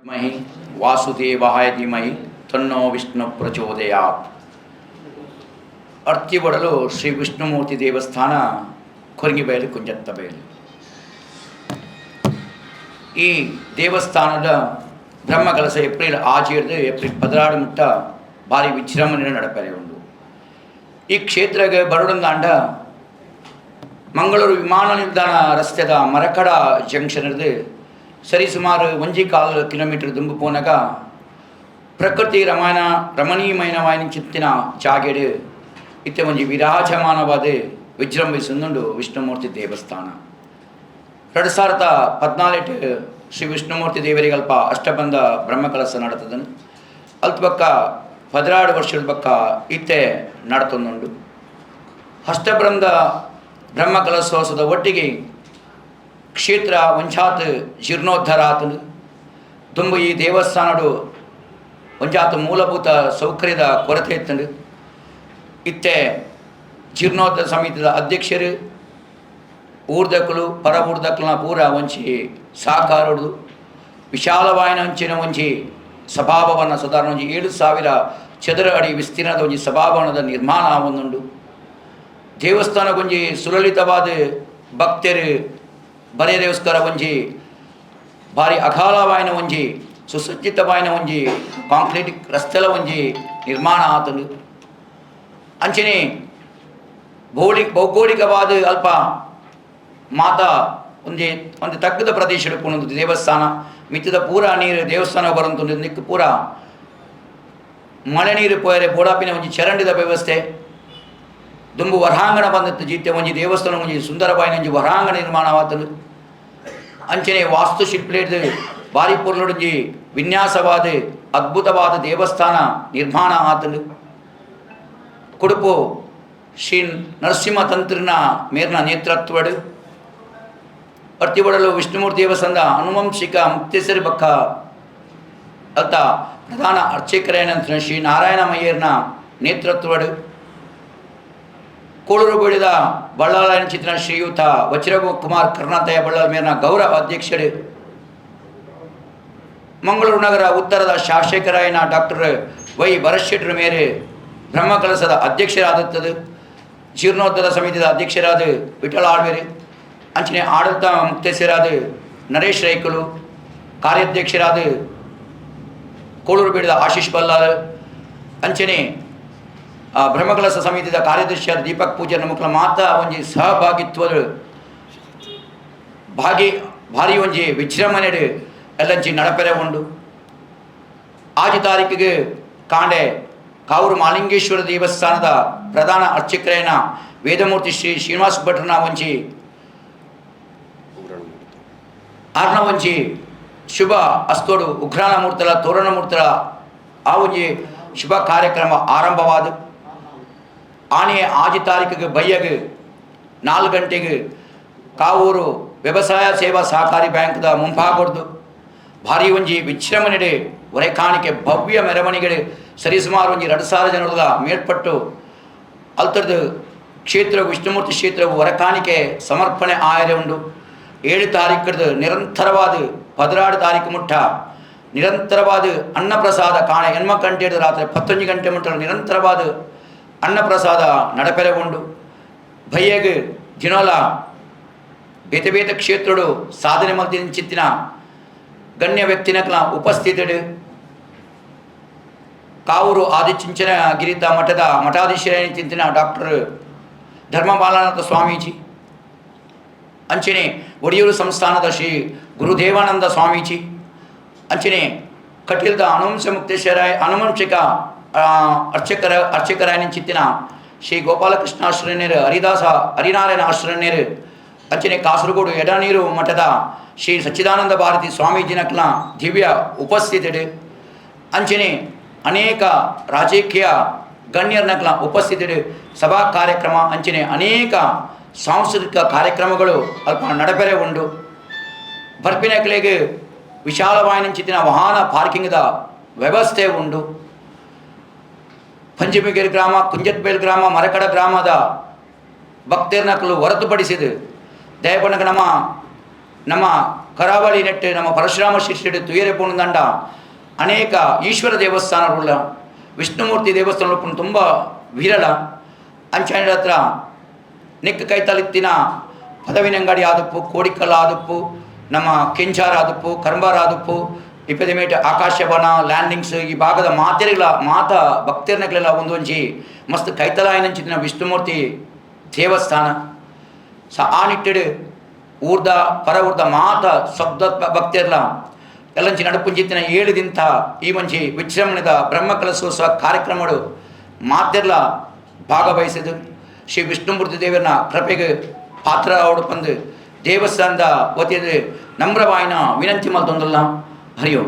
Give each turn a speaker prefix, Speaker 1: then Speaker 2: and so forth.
Speaker 1: ಮಹಿ ವಾಸುದೇವಾಯ ಧೀಮಹಿ ತನ್ನೋ ವಿಷ್ಣು ಪ್ರಚೋದಯಾತ್. ಅರ್ತಿಬಡಲು ಶ್ರೀ ವಿಷ್ಣುಮೂರ್ತಿ ದೇವಸ್ಥಾನ, ಕೊರಗಿಬೈಲು, ಕುಂಜತ್ತಬೈಲು. ಈ ದೇವಸ್ಥಾನದ ಬ್ರಹ್ಮಕಲಸ ಏಪ್ರಿಲ್ 6 ಏಪ್ರಿಲ್ 16 ಮುಟ್ಟ ಭಾರಿ ವಿಜೃಂಭಣೆ ನಡಪರೆ ಉಂಟು. ಈ ಕ್ಷೇತ್ರಕ್ಕೆ ಬರೋಡಂದಾಂಡ ಮಂಗಳೂರು ವಿಮಾನ ನಿಲ್ದಾಣ ರಸ್ತೆದ ಮರಕಡ ಜಂಕ್ಷನ್ ಇರ್ದು ಸರಿ ಸುಮಾರು 1 ಕಿಲೋಮೀಟರ್ ದುಂಬು ಪೋನಾಗ ಪ್ರಕೃತಿ ರಮಣೀಯಮಯವಾದ ಚಿತ್ತಿನ ಜಾಗೆಡು ಇತ್ತೆ ಒಂಜಿ ವಿರಾಜಮಾನವಾದ ವಿಜೃಂಭಿಸುಂದುಂಡು ವಿಷ್ಣುಮೂರ್ತಿ ದೇವಸ್ಥಾನ. 2014 ಶ್ರೀ ವಿಷ್ಣುಮೂರ್ತಿ ದೇವರಿಗೆ ಅಲ್ಪ ಅಷ್ಟಬಂಧ ಬ್ರಹ್ಮಕಲಸ ನಡತದನು. ಅಲ್ಪ ಬಕ್ಕ 16 ವರ್ಷದ ಬಕ್ಕ ಇತ್ತೆ ನಡತೊಂದುಂಡು. ಅಷ್ಟಬಂಧ ಬ್ರಹ್ಮಕಲಸೋತ್ಸವದ ಒಟ್ಟಿಗೆ ಕ್ಷೇತ್ರ ಒಂಜಾತ್ ಜೀರ್ಣೋದ್ಧಾರ ಆತನು. ತುಂಬ ಈ ದೇವಸ್ಥಾನಡು ಒಂಜಾತ್ ಮೂಲಭೂತ ಸೌಕರ್ಯದ ಕೊರತೆ ಇತ್ತಂಡು. ಇತ್ತೆ ಜೀರ್ಣೋದ್ಧಾರ ಸಮಿತಿಯ ಅಧ್ಯಕ್ಷರು ಊರ್ದಕ್ಕಲು ಪರ ಊರ್ದಕ್ಕಲನ ಪೂರ ಒಂಚಿ ಸಹಕಾರ ಹೊಡೆದು ವಿಶಾಲವಾಯಿನ ಅಂಚಿನ ಒಂಜಿ ಸಭಾಭವನ ಸಾಧಾರಣ 7,000 ಚದರ ಅಡಿ ವಿಸ್ತೀರ್ಣದ ಒಂಜಿ ಸಭಾಭವನದ ನಿರ್ಮಾಣ ಆವೊಂದುಂಡು. ದೇವಸ್ಥಾನಗೊಂಜಿ ಸುಲಲಿತವಾದ ಭಕ್ತರು ಬರೆಯೋಸ್ಕರ ಒಂಜಿ ಭಾರಿ ಅಗಾಲವಾಯಿನ ಒಂಜಿ ಸುಸಜ್ಜಿತವಾಯಿನ ಒಂಜಿ ಕಾಂಕ್ರೀಟ್ ರಸ್ತೆಲ ಒಂಜಿ ನಿರ್ಮಾಣ ಆತನು. ಅಂಚನೆ ಭೌಗೋಳಿಕವಾದ ಅಲ್ಪ ಮಾತ ಒಂದು ತಗ್ಗದ ಪ್ರದೇಶ ಹಿಡ್ಕೊಂಡು ದೇವಸ್ಥಾನ ಮಿತ್ತದ ಪೂರ ನೀರು ದೇವಸ್ಥಾನ ಬರಂತುಂಡು. ನಿಕ್ಕು ಪೂರ ಮಳೆ ನೀರು ಪೋಯರೆ ಬೋಡಾಪಿನ ಒಂಜಿ ಚರಂಡಿದ ವ್ಯವಸ್ಥೆ ದುಂಬು ಹೊರಾಂಗಣ ಬಂದತ್ತು ಜೀತೆ ಒಂಜಿ ದೇವಸ್ಥಾನ ಒಂಜಿ ಸುಂದರವಾಯಿನ ಒಂಜಿ ಹೊರಾಂಗಣ ನಿರ್ಮಾಣ ಆತನು. ಅಂಚನೆ ವಾಸ್ತುಶಿಲ್ಪದ ಭಾರಿ ಪೂರ್ಣೊಂಜಿ ವಿನ್ಯಾಸವಾದ ಅದ್ಭುತವಾದ ದೇವಸ್ಥಾನ ನಿರ್ಮಾಣ ಆತನು. ಕುಡುಪು ಶ್ರೀ ನರಸಿಂಹ ತಂತ್ರಿನ ಮೇರ್ನ ನೇತೃತ್ವಡು ಅರ್ತಿಬಡಲು ವಿಷ್ಣುಮೂರ್ತಿ ದೇವಸ್ಥಾನದ ಆನುವಂಶಿಕ ಮುಕ್ತೇಶ್ವರಿ ಬಕ್ಕ ಅಲ್ತ ಪ್ರಧಾನ ಅರ್ಚಕರೇನಂತ ಶ್ರೀ ನಾರಾಯಣ ಮಯ್ಯರ್ನ ನೇತೃತ್ವಡು ಕೋಳೂರು ಬೆಳೆದ ಬಳ್ಳಾರಿನ ಚಿತ್ರ ಶ್ರೀಯುತ ವಜ್ರಕುಮಾರ್ ಕರ್ನಾಟಕ ಬಳ್ಳಾರಿ ಮೇರ್ನ ಗೌರವ ಅಧ್ಯಕ್ಷರು ಮಂಗಳೂರು ನಗರ ಉತ್ತರದ ಶಾಸಕರಾಯನ ಡಾಕ್ಟರ್ ವೈ ಭರತ್ ಮೇರೆ ಬ್ರಹ್ಮಕಲಸದ ಅಧ್ಯಕ್ಷರಾದದ್ದು. ಜೀರ್ಣೋದ್ಧಾರ ಸಮಿತಿಯ ಅಧ್ಯಕ್ಷರಾದ ವಿಠಲ ಆಳ್ವೇರಿ, ಅಂಚನೆ ಆಡಳಿತ ಮುಕ್ತೇಶ್ವರಾದ ನರೇಶ್ ರೈಕಲು, ಕಾರ್ಯಾಧ್ಯಕ್ಷರಾದ ಕೋಳೂರು ಬೇಡದ ಆಶೀಶ್ ಬಲ್ಲಾಲ್, ಅಂಚನೆ ಬ್ರಹ್ಮಕಲಸ ಸಮಿತಿಯ ಕಾರ್ಯದರ್ಶಿಯಾದ ದೀಪಕ್ ಪೂಜಾರ ಮುಖ್ಯ ಮಾತ ಒಂಜಿ ಸಹಭಾಗಿತ್ವದ ಭಾರಿ ಒಂಜಿ ವಿಜೃಂಭಣೆ ಎಲ್ಲಂಚಿ ನಡಪೆರೆ ಉಂಡು. 6 ತಾರೀಕಿಗೆ ಕಾಂಡೆ ಕಾವೂರು ಮಾಲಿಂಗೇಶ್ವರ ದೇವಸ್ಥಾನದ ಪ್ರಧಾನ ಅರ್ಚಕರೇನ ವೇದಮೂರ್ತಿ ಶ್ರೀ ಶ್ರೀನಿವಾಸ ಭಟ್ರನ ಒಂಜಿ ಆರ್ನ ಒಂಜಿ ಶುಭ ಅಸ್ತೋಡು ಉಗ್ರಾಣ ಮೂರ್ತಲ ತೋರಣ ಮೂರ್ತಲ ಆ ಒಂಜಿ ಶುಭ ಕಾರ್ಯಕ್ರಮ ಆರಂಭವಾದ ಆನೆ 6 ತಾರೀಕಿಗೆ ಬಯ್ಯಗೆ 4 ಗಂಟೆಗೆ ಕಾವೂರು ವ್ಯವಸಾಯ ಸೇವಾ ಸಹಕಾರಿ ಬ್ಯಾಂಕ್ದ ಮುಂಭಾಗದ್ದು ಭಾರಿ ಒಂಜಿ ವಿಜೃಂಭಣೆ ಹೊರೆಕಾಣಿಕೆ ಭವ್ಯ ಮೆರವಣಿಗೆ ಸರಿಸುಮಾರು ಒಂಜಿ 2,000 ಜನರದ ಮೇಲ್ಪಟ್ಟು ಅಲ್ತರದ ಕ್ಷೇತ್ರ ವಿಷ್ಣುಮೂರ್ತಿ ಕ್ಷೇತ್ರ ಹೊರೆಕಾಣಿಕೆ ಸಮರ್ಪಣೆ ಆಯರೆ ಉಂಡು. 7 ತಾರೀಕದ ನಿರಂತರವಾದ 16 ತಾರೀಕು ಮುಟ್ಟ ನಿರಂತರವಾದ ಅನ್ನಪ್ರಸಾದ ಕಾಣ ಹೆಣ್ಮಕ್ಕಂಟೆ ರಾತ್ರಿ 11 ಗಂಟೆ ಮುಟ್ಟ ನಿರಂತರವಾದ ಅನ್ನಪ್ರಸಾದ ನಡಪೆರೆ ಉಂಡು. ಭಯ್ಯಗೆ ಜಿನೋಲ ಬೇತೆ ಬೇತೆ ಕ್ಷೇತ್ರಡು ಸಾಧನೆ ಮಲ್ತಿನ ಚಿತ್ತಿನ ಗಣ್ಯ ವ್ಯಕ್ತಿನಕ್ಲ ಉಪಸ್ಥಿತಡು. ಕಾವೂರು ಆದಿಚುಂಚನ ಗಿರಿತ ಮಠದ ಮಠಾಧೀಶರೇನ ಚಿಂತಿನ ಡಾಕ್ಟರ್ ಧರ್ಮಪಾಲನಾಥ ಸ್ವಾಮೀಜಿ, ಅಂಚನೆ ಒಡಿಯೂರು ಸಂಸ್ಥಾನದ ಶ್ರೀ ಗುರುದೇವಾನಂದ ಸ್ವಾಮೀಜಿ, ಅಂಚನೆ ಕಟೀಲ್ದ ಆನುವಂಶಿಕ ಅರ್ಚಕರಾಯನ ಚಿತ್ತಿನ ಶ್ರೀ ಗೋಪಾಲಕೃಷ್ಣ ಆಶ್ರಯನೇರು, ಹರಿನಾರಾಯಣ ಆಶ್ರಯನೇರು, ಅಂಚನೆ ಕಾಸರಗೋಡು ಎಡನೀರು ಮಠದ ಶ್ರೀ ಸಚ್ಚಿದಾನಂದ ಭಾರತಿ ಸ್ವಾಮೀಜಿನಕ್ಲ ದಿವ್ಯ ಉಪಸ್ಥಿತಡು. ಅಂಚನೆ ಅನೇಕ ರಾಜಕೀಯ ಗಣ್ಯರನಕ್ಲ ಉಪಸ್ಥಿತಡು. ಸಭಾ ಕಾರ್ಯಕ್ರಮ ಅಂಚನೆ ಅನೇಕ ಸಾಂಸ್ಕೃತಿಕ ಕಾರ್ಯಕ್ರಮಗಳು ಅಲ್ಪ ನಡಪೆರೆ ಉಂಡು. ಬರ್ಪಿನಕ್ಲೆಗೆ ವಿಶಾಲವಾಯಿನ ಚಿತ್ತಿನ ವಾಹನ ಪಾರ್ಕಿಂಗ್ದ ವ್ಯವಸ್ಥೆ ಉಂಡು. ಪಂಚಮಿಗೆರೆ ಗ್ರಾಮ, ಕುಂಜತ್ಬೇಲ್ ಗ್ರಾಮ, ಮರಕಡ ಗ್ರಾಮದ ಭಕ್ತರನಕ್ಲು ಹೊರತುಪಡಿಸಿದು ದಯಪಣ್ಣಗೆ ನಮ್ಮ ಕರಾವಳಿ ನೆಟ್ಟು ನಮ್ಮ ಪರಶುರಾಮ ಶಿಷ್ಯರು ತುಯರೆ ಪೋಣದಂಡ ಅನೇಕ ಈಶ್ವರ ದೇವಸ್ಥಾನಗಳ ವಿಷ್ಣುಮೂರ್ತಿ ದೇವಸ್ಥಾನ ತುಂಬ ವಿರಳ ಅಂಚೆ ಹತ್ರ ನೆಕ್ ಕೈತಲಿತ್ತಿನ ಪದವಿನಂಗಡಿ ಆದಪ್ಪು ಕೋಡಿಕಲ್ ಆದಪ್ಪು ನಮ್ಮ ಕೆಂಚಾರ ಆದಪ್ಪು ಕರ್ಂಬಾರ ಆದಪ್ಪು ಇಪ್ಪದಮೇಟ ಆಕಾಶವನ ಲ್ಯಾಂಡಿಂಗ್ಸ್ ಈ ಭಾಗದ ಮಾತ ಭಕ್ತಿರ್ನಗಳೆಲ್ಲ ಒಂದೊಂಜಿ ಮಸ್ತ್ ಕೈತಲಾಯನಂಚಿನ ವಿಷ್ಣುಮೂರ್ತಿ ದೇವಸ್ಥಾನ ಆ ನಿಟ್ಟಿಡು ಊರ್ದ ಪರ ಊರ್ದ ಮಾತ ಶಬ್ದ ಭಕ್ತಿರ್ಲ ಎಲ್ಲಂಚಿ ನಡುಪುಂಜಿತ್ತಿನ 7 ದಿಂತ ಈ ಮಂಚಿ ವಿಜೃಂಭಣೆದ ಬ್ರಹ್ಮಕಲಶೋತ್ಸವ ಕಾರ್ಯಕ್ರಮಗಳು ಮಾತೆರ್ಲ ಭಾಗವಹಿಸಿದ್ದು ಶ್ರೀ ವಿಷ್ಣುಮೂರ್ತಿ ದೇವರನ್ನ ಕೃಪೆಗೆ ಪಾತ್ರ ಅವಡು ದೇವಸ್ಥಾನದ ವತಿಯಲ್ಲಿ ನಮ್ರವಾಯಿನ ವಿನಂತಿ ಮಲ್ತೊಂದಲ್ಲ ಹರಿ ಓಂ.